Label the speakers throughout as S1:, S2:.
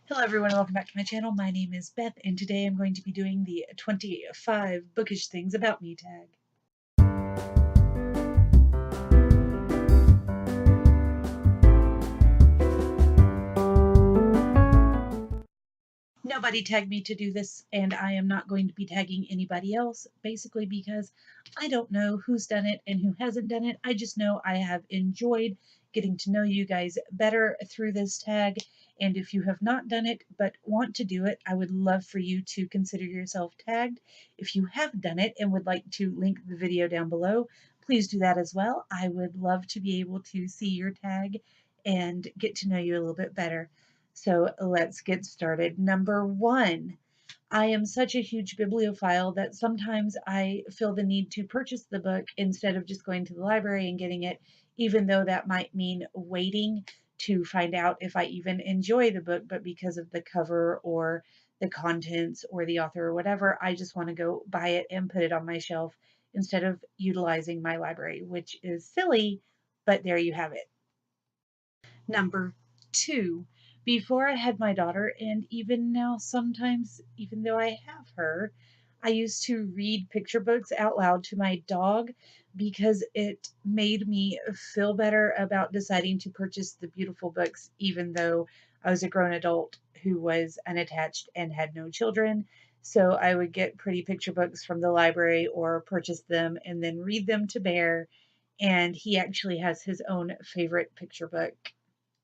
S1: Hello everyone, welcome back to my channel. My name is Beth, and today I'm going to be doing the 25 bookish things about me tag. Nobody tagged me to do this, and I am not going to be tagging anybody else, basically because I don't know who's done it and who hasn't done it. I just know I have enjoyed getting to know you guys better through this tag, and if you have not done it but want to do it, I would love for you to consider yourself tagged. If you have done it and would like to link the video down below, please do that as well. I would love to be able to see your tag and get to know you a little bit better. So let's get started. Number one, I am such a huge bibliophile that sometimes I feel the need to purchase the book instead of just going to the library and getting it, even though that might mean waiting to find out if I even enjoy the book, but because of the cover or the contents or the author or whatever, I just want to go buy it and put it on my shelf instead of utilizing my library, which is silly, but there you have it. Number two, before I had my daughter, and even now, sometimes, even though I have her, I used to read picture books out loud to my dog because it made me feel better about deciding to purchase the beautiful books, even though I was a grown adult who was unattached and had no children. So I would get pretty picture books from the library or purchase them and then read them to Bear. And he actually has his own favorite picture book,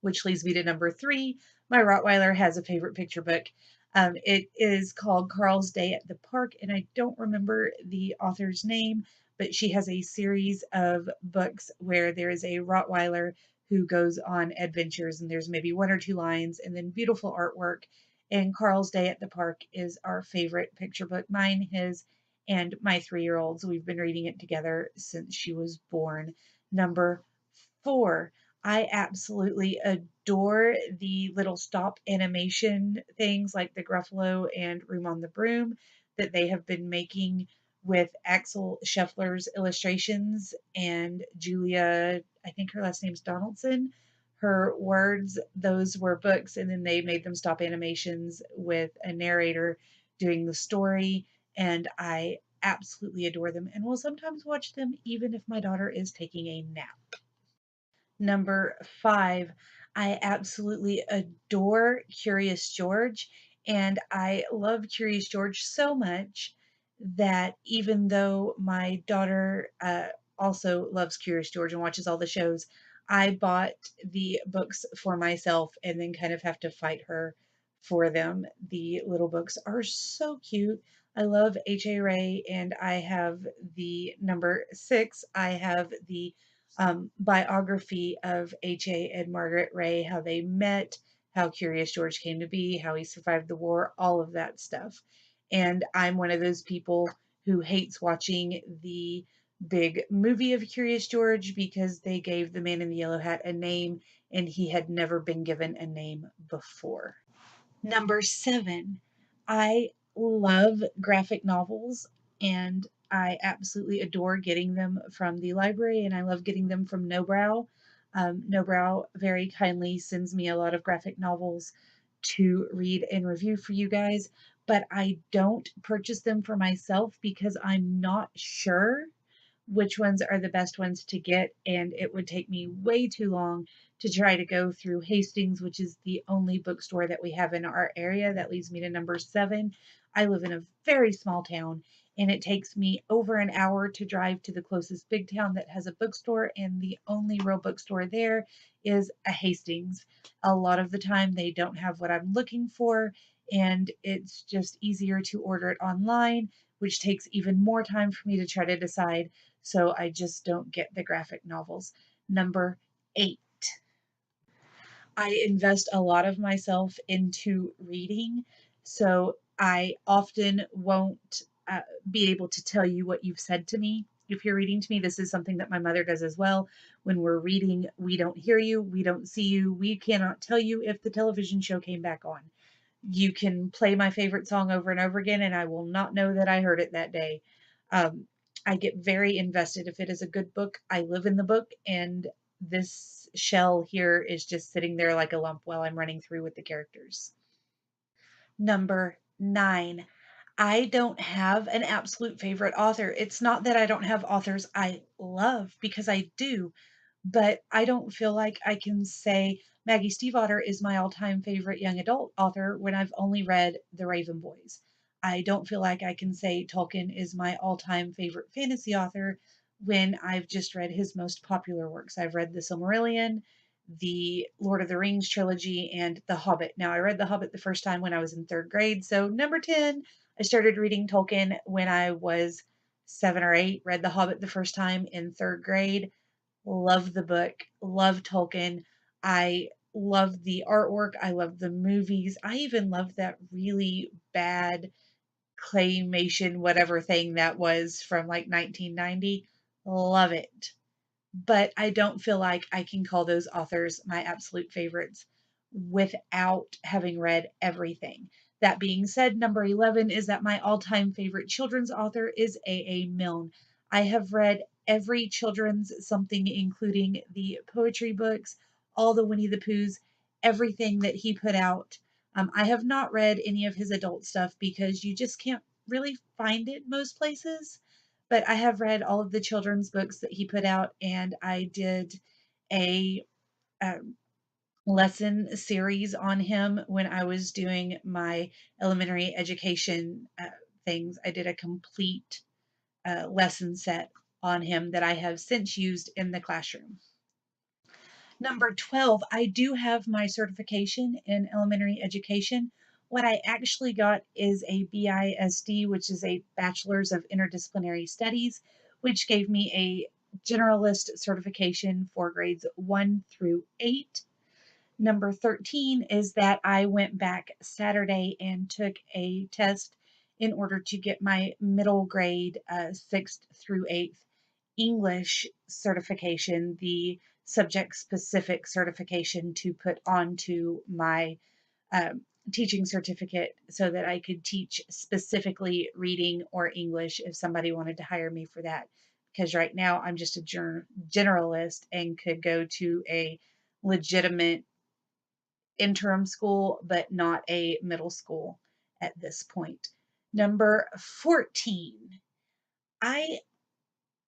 S1: which leads me to number three. My Rottweiler has a favorite picture book. It is called Carl's Day at the Park, and I don't remember the author's name, but she has a series of books where there is a Rottweiler who goes on adventures, and there's maybe one or two lines, and then beautiful artwork. And Carl's Day at the Park is our favorite picture book, mine, his, and my 3-year-old's. We've been reading it together since she was born. Number four, I absolutely adore the little stop animation things like the Gruffalo and Room on the Broom that they have been making with Axel Scheffler's illustrations and Julia, I think her last name's Donaldson, her words. Those were books, and then they made them stop animations with a narrator doing the story, and I absolutely adore them and will sometimes watch them even if my daughter is taking a nap. Number five, I absolutely adore Curious George, and I love Curious George so much that even though my daughter also loves Curious George and watches all the shows, I bought the books for myself and then kind of have to fight her for them. The little books are so cute. I love H.A. Ray, and I have the number six. I have the biography of H.A. and Margaret Ray, how they met, how Curious George came to be, how he survived the war, all of that stuff. And I'm one of those people who hates watching the big movie of Curious George because they gave the man in the yellow hat a name and he had never been given a name before. Number seven, I love graphic novels and I absolutely adore getting them from the library, and I love getting them from Nobrow. Nobrow very kindly sends me a lot of graphic novels to read and review for you guys, but I don't purchase them for myself because I'm not sure which ones are the best ones to get, and it would take me way too long to try to go through Hastings, which is the only bookstore that we have in our area. That leads me to number seven. I live in a very small town, and it takes me over an hour to drive to the closest big town that has a bookstore, and the only real bookstore there is a Hastings. A lot of the time, they don't have what I'm looking for, and it's just easier to order it online, which takes even more time for me to try to decide, so I just don't get the graphic novels. Number eight, I invest a lot of myself into reading, so I often won't be able to tell you what you've said to me. If you're reading to me, this is something that my mother does as well. When we're reading, we don't hear you, we don't see you, we cannot tell you if the television show came back on. You can play my favorite song over and over again, and I will not know that I heard it that day. Um, I get very invested. If it is a good book, I live in the book, and this shell here is just sitting there like a lump while I'm running through with the characters. Number 9. I don't have an absolute favorite author. It's not that I don't have authors I love, because I do, but I don't feel like I can say Maggie Stiefvater is my all-time favorite young adult author when I've only read The Raven Boys. I don't feel like I can say Tolkien is my all-time favorite fantasy author when I've just read his most popular works. I've read The Silmarillion, the Lord of the Rings trilogy, and The Hobbit. Now, I read The Hobbit the first time when I was in third grade. So, number 10, I started reading Tolkien when I was 7 or 8, read The Hobbit the first time in third grade. Love the book, love Tolkien. I love the artwork. I love the movies. I even love that really bad claymation, whatever thing that was from like 1990. Love it, but I don't feel like I can call those authors my absolute favorites without having read everything. That being said, number 11 is that my all time favorite children's author is A. Milne. I have read every children's something, including the poetry books, all the Winnie the Poohs, everything that he put out. I have not read any of his adult stuff because you just can't really find it most places, but I have read all of the children's books that he put out, and I did a um, lesson series on him when I was doing my elementary education things. I did a complete lesson set on him that I have since used in the classroom. Number 12, I do have my certification in elementary education. What I actually got is a BISD, which is a Bachelor's of Interdisciplinary Studies, which gave me a generalist certification for grades 1 through 8. Number 13 is that I went back Saturday and took a test in order to get my middle grade 6th through 8th English certification, the subject specific certification to put onto my teaching certificate so that I could teach specifically reading or English if somebody wanted to hire me for that. Because right now I'm just a generalist and could go to a legitimate interim school, but not a middle school at this point. Number 14, I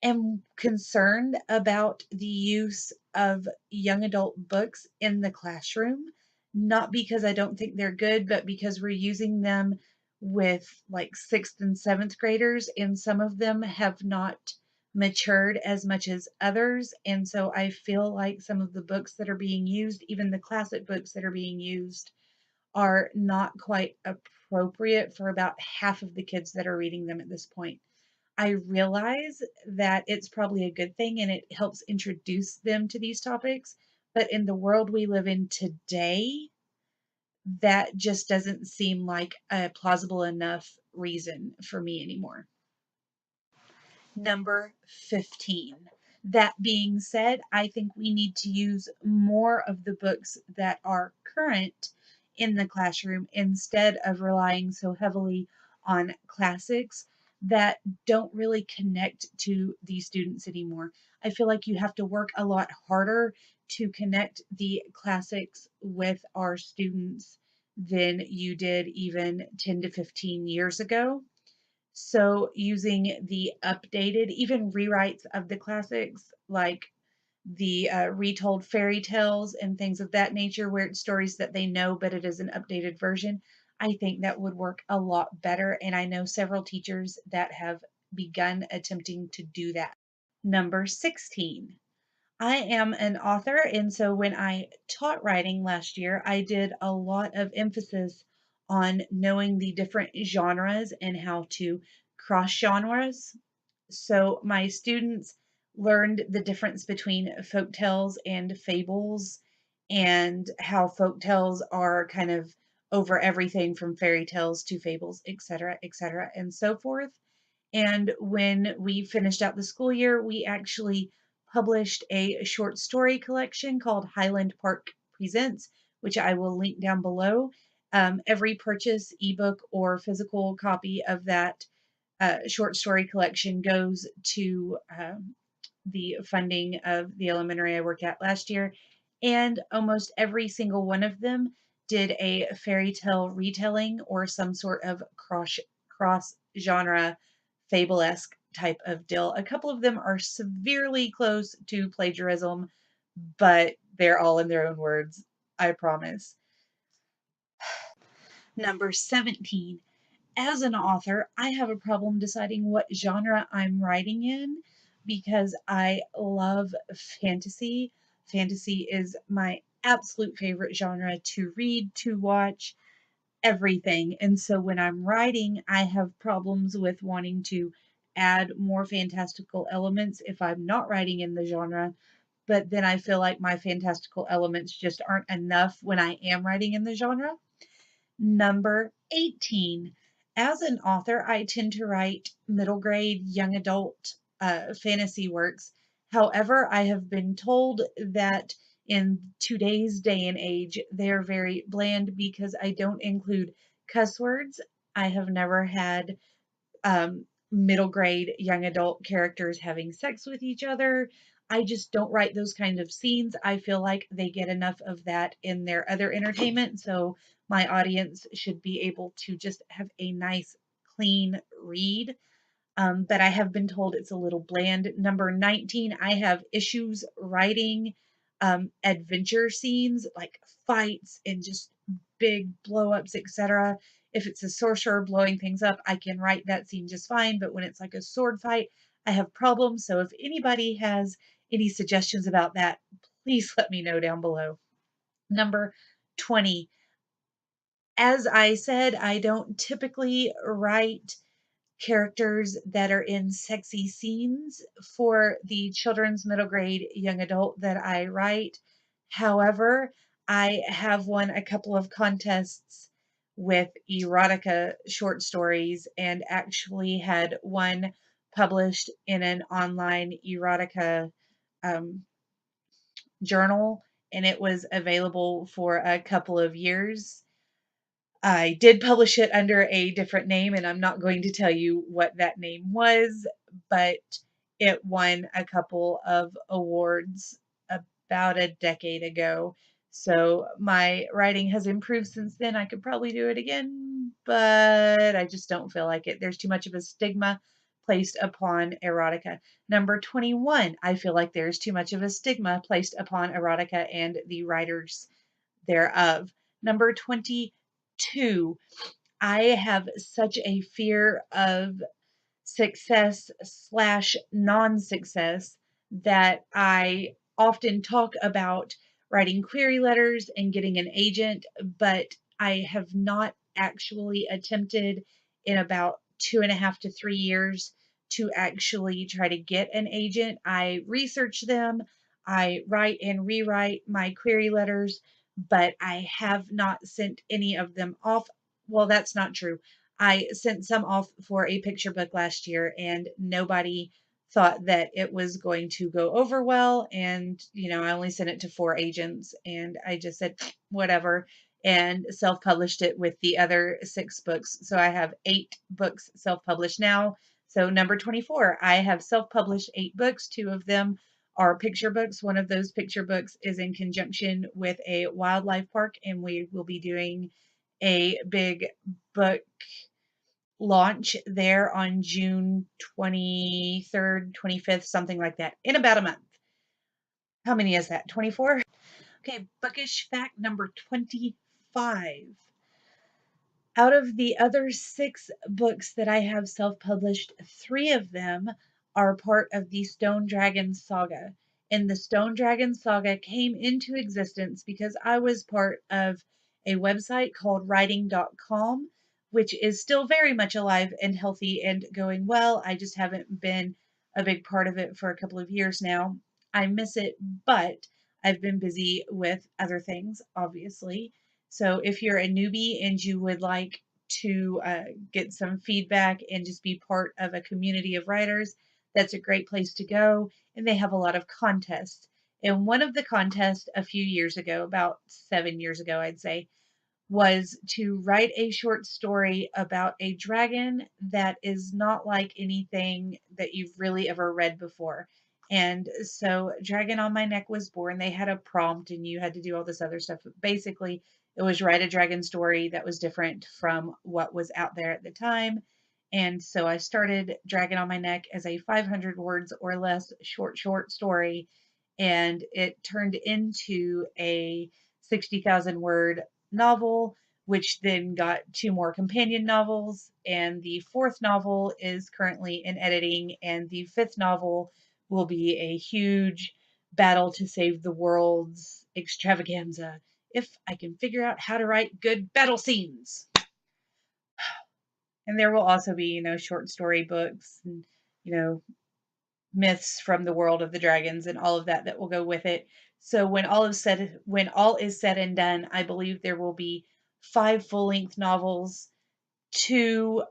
S1: am concerned about the use of young adult books in the classroom, not because I don't think they're good, but because we're using them with like sixth and seventh graders, and some of them have not matured as much as others. And so I feel like some of the books that are being used, even the classic books that are being used, are not quite appropriate for about half of the kids that are reading them at this point. I realize that it's probably a good thing and it helps introduce them to these topics, but in the world we live in today, that just doesn't seem like a plausible enough reason for me anymore. Number 15. That being said, I think we need to use more of the books that are current in the classroom instead of relying so heavily on classics that don't really connect to these students anymore. I feel like you have to work a lot harder to connect the classics with our students than you did even 10 to 15 years ago. So using the updated, even rewrites of the classics, like the retold fairy tales and things of that nature, where it's stories that they know, but it is an updated version, I think that would work a lot better. And I know several teachers that have begun attempting to do that. Number 16. I am an author, and so when I taught writing last year, I did a lot of emphasis on knowing the different genres and how to cross genres. So my students learned the difference between folk tales and fables, and how folk tales are kind of over everything from fairy tales to fables, etc., and so forth. And when we finished out the school year, we actually published a short story collection called Highland Park Presents, which I will link down below. Every purchase, ebook, or physical copy of that short story collection goes to the funding of the elementary I worked at last year. And almost every single one of them did a fairy tale retelling or some sort of cross genre fable-esque type of deal. A couple of them are severely close to plagiarism, but they're all in their own words, I promise. Number 17. As an author, I have a problem deciding what genre I'm writing in because I love fantasy. Fantasy is my absolute favorite genre to read, to watch, everything. And so when I'm writing, I have problems with wanting to add more fantastical elements if I'm not writing in the genre. But then I feel like my fantastical elements just aren't enough when I am writing in the genre. Number 18. As an author, I tend to write middle grade, young adult fantasy works. However, I have been told that in today's day and age, they're very bland because I don't include cuss words. I have never had middle grade young adult characters having sex with each other. I just don't write those kind of scenes. I feel like they get enough of that in their other entertainment. So my audience should be able to just have a nice, clean read. But I have been told it's a little bland. Number 19, I have issues writing adventure scenes like fights and just big blow ups, etc. If it's a sorcerer blowing things up, I can write that scene just fine. But when it's like a sword fight, I have problems. So if anybody has any suggestions about that, please let me know down below. Number 20. As I said, I don't typically write characters that are in sexy scenes for the children's middle grade young adult that I write. However, I have won a couple of contests with erotica short stories and actually had one published in an online erotica um, journal, and it was available for a couple of years. I did publish it under a different name, and I'm not going to tell you what that name was, but it won a couple of awards about a decade ago. So my writing has improved since then. I could probably do it again, but I just don't feel like it. There's too much of a stigma placed upon erotica. Number 21, I feel like there's too much of a stigma placed upon erotica and the writers thereof. Number 22, I have such a fear of success slash non-success that I often talk about writing query letters and getting an agent, but I have not actually attempted in about 2.5 to 3 years to actually try to get an agent. I research them, I write and rewrite my query letters, but I have not sent any of them off. Well, that's not true. I sent some off for a picture book last year, and nobody thought that it was going to go over well. And, I only sent it to 4 agents, and I just said, whatever, and self published it with the other 6 books. So I have 8 books self published now. So, number 24, I have self published 8 books. 2 of them are picture books. One of those picture books is in conjunction with a wildlife park, and we will be doing a big book launch there on June 23rd, 25th, something like that, in about a month. How many is that? 24? Okay, bookish fact number 25. Out of the other 6 books that I have self published, 3 of them are part of the Stone Dragon saga. And the Stone Dragon saga came into existence because I was part of a website called writing.com, which is still very much alive and healthy and going well. I just haven't been a big part of it for a couple of years now. I miss it, but I've been busy with other things, obviously. So if you're a newbie and you would like to get some feedback and just be part of a community of writers, that's a great place to go. And they have a lot of contests. And one of the contests a few years ago, about 7 years ago, I'd say, was to write a short story about a dragon that is not like anything that you've really ever read before. And so Dragon on My Neck was born. They had a prompt and you had to do all this other stuff. But basically, it was write a dragon story that was different from what was out there at the time. And so I started Dragon on My Neck as a 500 words or less short story, and it turned into a 60,000 word novel, which then got two more companion novels. And the fourth novel is currently in editing, and the fifth novel will be a huge battle to save the world's extravaganza if I can figure out how to write good battle scenes. And there will also be, short story books and, you know, myths from the world of the dragons and all of that that will go with it. So when all is said and done, I believe there will be 5 full-length novels, 2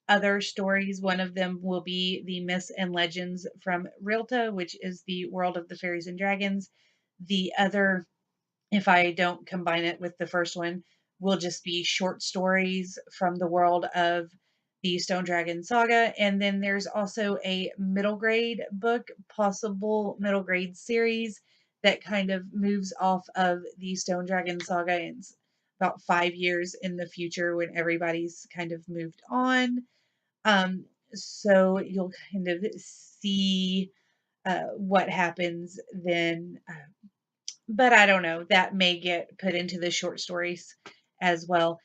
S1: other stories. One of them will be the myths and legends from Rilta, which is the world of the fairies and dragons. The other, if I don't combine it with the first one, will just be short stories from the world of the Stone Dragon Saga. And then there's also a middle grade book, possible middle grade series that kind of moves off of the Stone Dragon Saga. It's about 5 years in the future when everybody's kind of moved on. So you'll kind of see what happens then. But I don't know. That may get put into the short stories as well.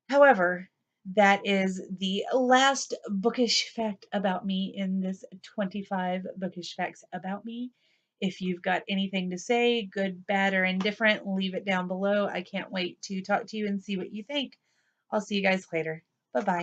S1: However, that is the last bookish fact about me in this 25 bookish facts about me. If you've got anything to say, good, bad, or indifferent, leave it down below. I can't wait to talk to you and see what you think. I'll see you guys later. Bye bye.